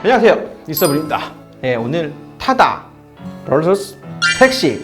안녕하세요, 이서블입니다. 네, 오늘 타다 vs 택시,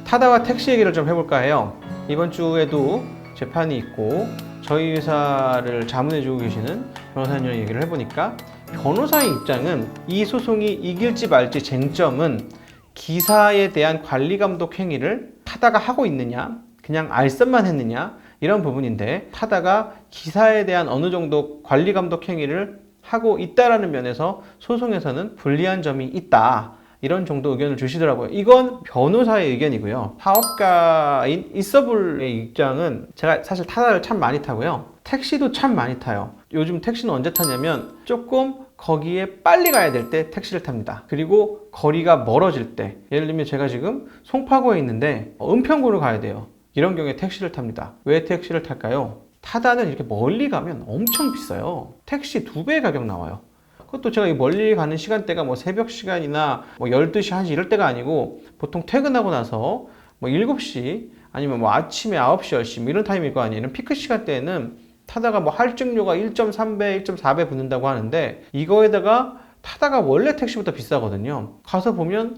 타다와 택시 얘기를 좀 해볼까 해요. 이번 주에도 재판이 있고 저희 회사를 자문해주고 계시는 변호사님이랑 얘기를 해보니까 변호사의 입장은 이 소송이 이길지 말지 쟁점은 기사에 대한 관리감독 행위를 타다가 하고 있느냐, 그냥 알선만 했느냐, 이런 부분인데, 타다가 기사에 대한 어느 정도 관리감독 행위를 하고 있다라는 면에서 소송에서는 불리한 점이 있다, 이런 정도 의견을 주시더라고요. 이건 변호사의 의견이고요. 사업가인 이서블의 입장은, 제가 사실 타다를 참 많이 타고요, 택시도 참 많이 타요. 요즘 택시는 언제 타냐면 조금 거기에 빨리 가야 될 때 택시를 탑니다. 그리고 거리가 멀어질 때, 예를 들면 제가 지금 송파구에 있는데 은평구로 가야 돼요. 이런 경우에 택시를 탑니다. 왜 택시를 탈까요? 타다는 이렇게 멀리 가면 엄청 비싸요. 택시 2배 가격 나와요. 그것도 제가 멀리 가는 시간대가 뭐 새벽 시간이나 뭐 12시, 1시 이럴 때가 아니고, 보통 퇴근하고 나서 뭐 7시 아니면 뭐 아침에 9시, 10시 뭐 이런 타임일 거 아니에요. 이런 피크 시간대에는 타다가 뭐 할증료가 1.3배, 1.4배 붙는다고 하는데, 이거에다가 타다가 원래 택시보다 비싸거든요. 가서 보면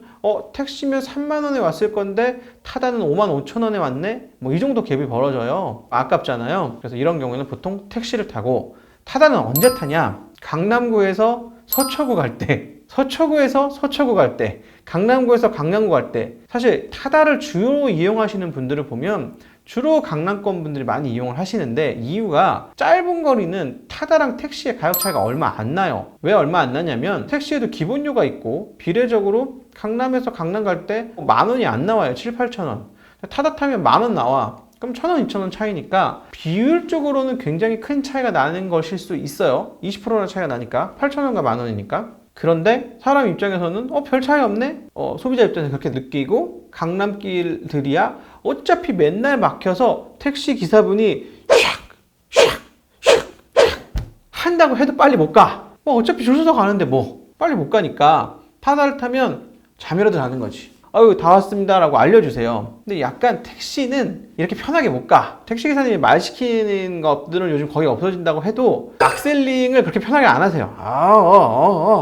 택시면 3만 원에 왔을 건데 타다는 5만 5천 원에 왔네? 뭐 이 정도 갭이 벌어져요. 아깝잖아요. 그래서 이런 경우에는 보통 택시를 타고, 타다는 언제 타냐? 강남구에서 서초구 갈 때, 서초구에서 서초구 갈 때, 강남구에서 강남구 갈 때. 사실 타다를 주로 이용하시는 분들을 보면 주로 강남권 분들이 많이 이용을 하시는데, 이유가 짧은 거리는 타다랑 택시의 가격 차이가 얼마 안 나요. 왜 얼마 안 나냐면, 택시에도 기본료가 있고 비례적으로 강남에서 강남 갈 때 10,000원이 안 나와요. 7, 8천 원. 타다 타면 10,000원 나와. 그럼 1,000원, 2,000원 차이니까 비율적으로는 굉장히 큰 차이가 나는 것일 수 있어요. 20%나 차이가 나니까. 8,000원과 10,000원이니까. 그런데 사람 입장에서는 별 차이 없네? 소비자 입장에서 그렇게 느끼고, 강남길들이야 어차피 맨날 막혀서 택시 기사분이 샥 한다고 해도 빨리 못 가. 어차피 줄 서서 가는데 빨리 못 가니까 타다를 타면 잠이라도 자는 거지. 아유, 다 왔습니다 라고 알려주세요. 근데 약간 택시는 이렇게 편하게 못 가. 택시기사님이 말 시키는 것들은 요즘 거의 없어진다고 해도 락셀링을 그렇게 편하게 안 하세요.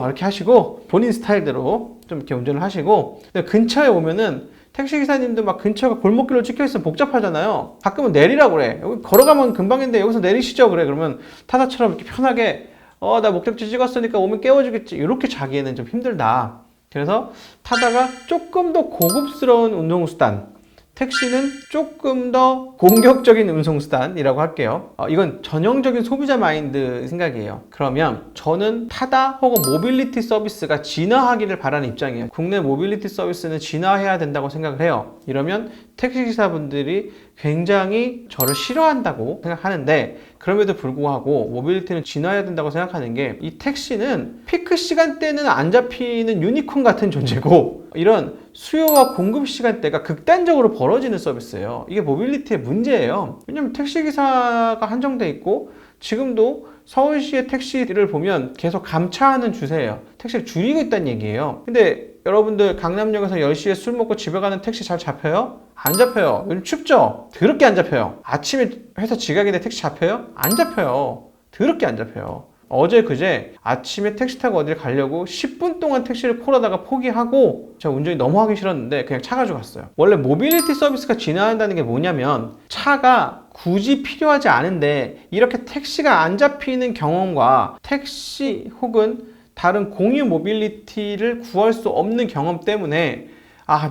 이렇게 하시고 본인 스타일대로 좀 이렇게 운전을 하시고, 근처에 오면은 택시기사님도 막 근처가 골목길로 찍혀있으면 복잡하잖아요. 가끔은 내리라고 그래. 여기 걸어가면 금방인데 여기서 내리시죠 그래. 그러면 타다처럼 이렇게 편하게 나 목적지 찍었으니까 오면 깨워주겠지, 이렇게 자기에는 좀 힘들다. 그래서 타다가 조금 더 고급스러운 운송수단, 택시는 조금 더 공격적인 운송수단이라고 할게요. 이건 전형적인 소비자 마인드 생각이에요. 그러면 저는 타다 혹은 모빌리티 서비스가 진화하기를 바라는 입장이에요. 국내 모빌리티 서비스는 진화해야 된다고 생각을 해요. 이러면 택시기사분들이 굉장히 저를 싫어한다고 생각하는데, 그럼에도 불구하고 모빌리티는 진화해야 된다고 생각하는 게, 이 택시는 피크 시간대는 안 잡히는 유니콘 같은 존재고, 이런 수요와 공급 시간대가 극단적으로 벌어지는 서비스예요. 이게 모빌리티의 문제예요. 왜냐면 택시기사가 한정돼 있고, 지금도 서울시의 택시를 보면 계속 감차하는 추세예요. 택시를 줄이고 있다는 얘기예요. 근데 여러분들 강남역에서 10시에 술 먹고 집에 가는 택시 잘 잡혀요? 안 잡혀요. 요즘 춥죠? 더럽게 안 잡혀요. 아침에 회사 지각인데 택시 잡혀요? 안 잡혀요. 더럽게 안 잡혀요. 어제 그제 아침에 택시 타고 어딜 가려고 10분 동안 택시를 콜하다가 포기하고, 제가 운전이 너무 하기 싫었는데 그냥 차 가지고 갔어요. 원래 모빌리티 서비스가 진화한다는 게 뭐냐면, 차가 굳이 필요하지 않은데 이렇게 택시가 안 잡히는 경험과 택시 혹은 다른 공유 모빌리티를 구할 수 없는 경험 때문에,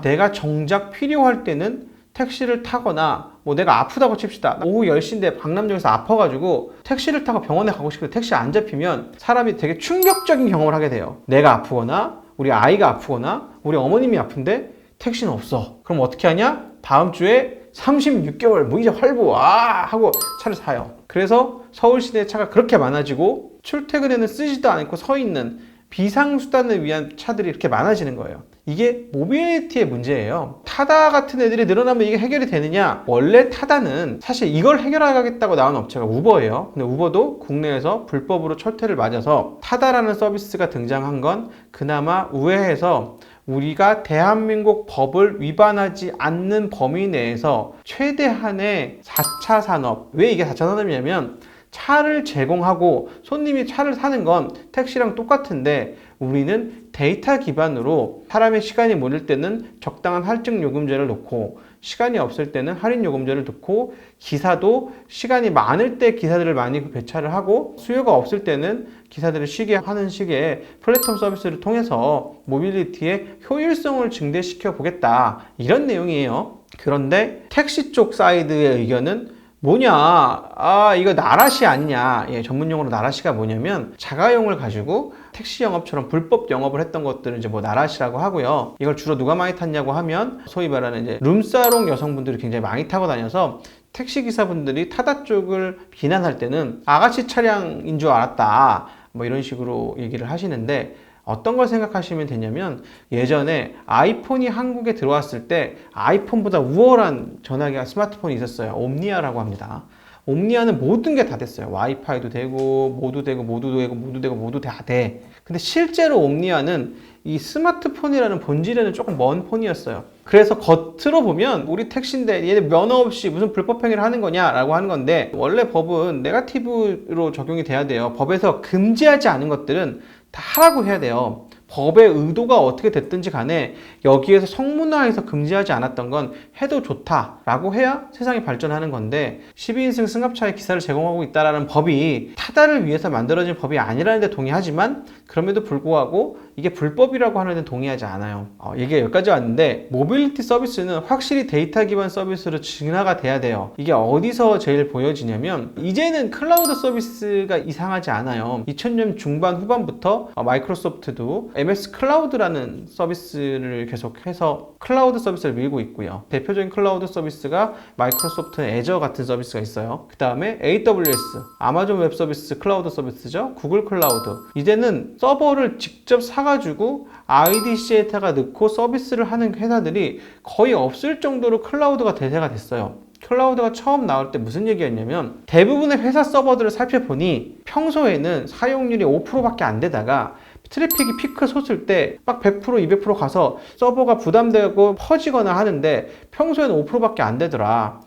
내가 정작 필요할 때는 택시를 타거나, 내가 아프다고 칩시다. 오후 10시인데 강남역에서 아파가지고 택시를 타고 병원에 가고 싶은데 택시 안 잡히면 사람이 되게 충격적인 경험을 하게 돼요. 내가 아프거나 우리 아이가 아프거나 우리 어머님이 아픈데 택시는 없어. 그럼 어떻게 하냐? 다음 주에 36개월 무이자 할부 하고 차를 사요. 그래서 서울시내 차가 그렇게 많아지고, 출퇴근에는 쓰지도 않고 서 있는 비상수단을 위한 차들이 이렇게 많아지는 거예요. 이게 모빌리티의 문제예요. 타다 같은 애들이 늘어나면 이게 해결이 되느냐? 원래 타다는 사실 이걸 해결하겠다고 나온 업체가 우버예요. 근데 우버도 국내에서 불법으로 철퇴를 맞아서 타다라는 서비스가 등장한 건 그나마 우회해서, 우리가 대한민국 법을 위반하지 않는 범위 내에서 최대한의 4차 산업, 왜 이게 4차 산업이냐면, 차를 제공하고 손님이 차를 사는 건 택시랑 똑같은데 우리는 데이터 기반으로 사람의 시간이 몰릴 때는 적당한 할증 요금제를 놓고 시간이 없을 때는 할인 요금제를 놓고 기사도 시간이 많을 때 기사들을 많이 배차를 하고 수요가 없을 때는 기사들을 쉬게 하는 식의 플랫폼 서비스를 통해서 모빌리티의 효율성을 증대시켜 보겠다, 이런 내용이에요. 그런데 택시 쪽 사이드의 의견은 뭐냐, 이거 나라시 아니냐. 전문용어로 나라시가 뭐냐면 자가용을 가지고 택시 영업처럼 불법 영업을 했던 것들을 이제 뭐 나라시라고 하고요. 이걸 주로 누가 많이 탔냐고 하면 소위 말하는 이제 룸사롱 여성분들이 굉장히 많이 타고 다녀서 택시 기사분들이 타다 쪽을 비난할 때는 아가씨 차량인 줄 알았다, 뭐 이런 식으로 얘기를 하시는데, 어떤 걸 생각하시면 되냐면 예전에 아이폰이 한국에 들어왔을 때 아이폰보다 우월한 전화기가 스마트폰이 있었어요. 옴니아라고 합니다. 옴니아는 모든 게 다 됐어요. 와이파이도 되고 모두 되고 모두 되고 모두 되고 모두 다 돼. 근데 실제로 옴니아는 이 스마트폰이라는 본질에는 조금 먼 폰이었어요. 그래서 겉으로 보면 우리 택시인데 얘네 면허 없이 무슨 불법 행위를 하는 거냐라고 하는 건데, 원래 법은 네거티브로 적용이 돼야 돼요. 법에서 금지하지 않은 것들은 다 하라고 해야 돼요. 법의 의도가 어떻게 됐든지 간에 여기에서 성문화해서 금지하지 않았던 건 해도 좋다라고 해야 세상이 발전하는 건데, 12인승 승합차의 기사를 제공하고 있다는 법이 타다를 위해서 만들어진 법이 아니라는 데 동의하지만 그럼에도 불구하고 이게 불법이라고 하는 데 동의하지 않아요. 얘기가 여기까지 왔는데, 모빌리티 서비스는 확실히 데이터 기반 서비스로 진화가 돼야 돼요. 이게 어디서 제일 보여지냐면 이제는 클라우드 서비스가 이상하지 않아요. 2000년 중반 후반부터 마이크로소프트도 MS 클라우드라는 서비스를 계속해서 클라우드 서비스를 밀고 있고요. 대표적인 클라우드 서비스가 마이크로소프트 애저 같은 서비스가 있어요. 그 다음에 AWS, 아마존 웹 서비스 클라우드 서비스죠. 구글 클라우드. 이제는 서버를 직접 사가지고 IDC에다가 넣고 서비스를 하는 회사들이 거의 없을 정도로 클라우드가 대세가 됐어요. 클라우드가 처음 나올 때 무슨 얘기였냐면, 대부분의 회사 서버들을 살펴보니 평소에는 사용률이 5%밖에 안 되다가 트래픽이 피크 솟을 때 막 100%, 200% 가서 서버가 부담되고 퍼지거나 하는데 평소에는 5%밖에 안 되더라.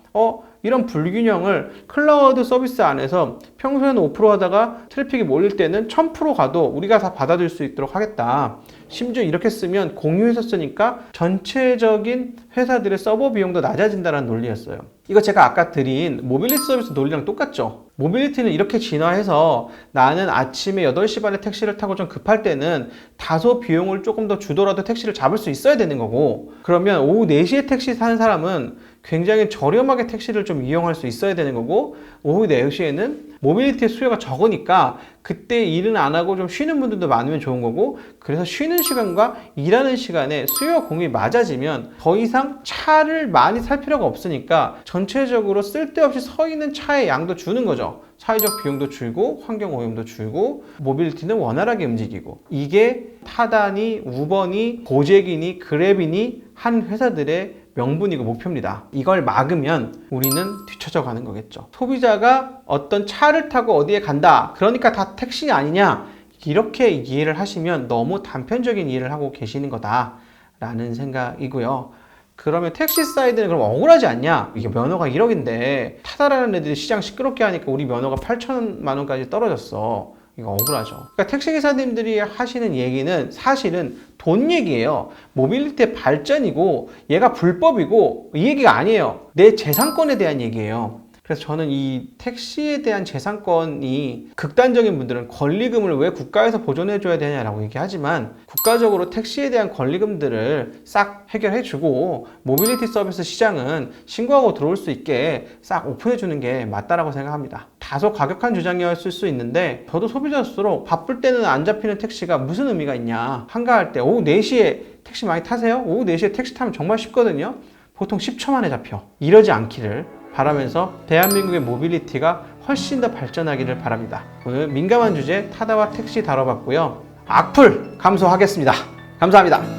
이런 불균형을 클라우드 서비스 안에서 평소에는 5% 하다가 트래픽이 몰릴 때는 1000% 가도 우리가 다 받아들일 수 있도록 하겠다. 심지어 이렇게 쓰면 공유해서 쓰니까 전체적인 회사들의 서버 비용도 낮아진다는 논리였어요. 이거 제가 아까 드린 모빌리티 서비스 논리랑 똑같죠. 모빌리티는 이렇게 진화해서 나는 아침에 8시 반에 택시를 타고 좀 급할 때는 다소 비용을 조금 더 주더라도 택시를 잡을 수 있어야 되는 거고, 그러면 오후 4시에 택시 타는 사람은 굉장히 저렴하게 택시를 좀 이용할 수 있어야 되는 거고, 오후 4시에는 모빌리티의 수요가 적으니까 그때 일은 안 하고 좀 쉬는 분들도 많으면 좋은 거고, 그래서 쉬는 시간과 일하는 시간에 수요와 공급이 맞아지면 더 이상 차를 많이 살 필요가 없으니까 전체적으로 쓸데없이 서 있는 차의 양도 주는 거죠. 사회적 비용도 줄고 환경 오염도 줄고 모빌리티는 원활하게 움직이고, 이게 타다니 우버니 고잭이니 그랩이니 한 회사들의 명분이고 목표입니다. 이걸 막으면 우리는 뒤처져 가는 거겠죠. 소비자가 어떤 차를 타고 어디에 간다, 그러니까 다 택시 아니냐, 이렇게 이해를 하시면 너무 단편적인 이해를 하고 계시는 거다라는 생각이고요. 그러면 택시 사이드는 그럼 억울하지 않냐? 이게 면허가 1억인데 타다라는 애들이 시장 시끄럽게 하니까 우리 면허가 8천만 원까지 떨어졌어. 이거 억울하죠. 그러니까 택시기사님들이 하시는 얘기는 사실은 돈 얘기예요. 모빌리티의 발전이고 얘가 불법이고 이 얘기가 아니에요. 내 재산권에 대한 얘기예요. 그래서 저는 이 택시에 대한 재산권이, 극단적인 분들은 권리금을 왜 국가에서 보존해줘야 되냐라고 얘기하지만, 국가적으로 택시에 대한 권리금들을 싹 해결해주고 모빌리티 서비스 시장은 신고하고 들어올 수 있게 싹 오픈해주는 게 맞다라고 생각합니다. 다소 과격한 주장이었을 수 있는데, 저도 소비자로서 바쁠 때는 안 잡히는 택시가 무슨 의미가 있냐. 한가할 때 오후 4시에 택시 많이 타세요? 오후 4시에 택시 타면 정말 쉽거든요. 보통 10초 만에 잡혀. 이러지 않기를 바라면서 대한민국의 모빌리티가 훨씬 더 발전하기를 바랍니다. 오늘 민감한 주제 타다와 택시 다뤄봤고요. 악플 감소하겠습니다. 감사합니다.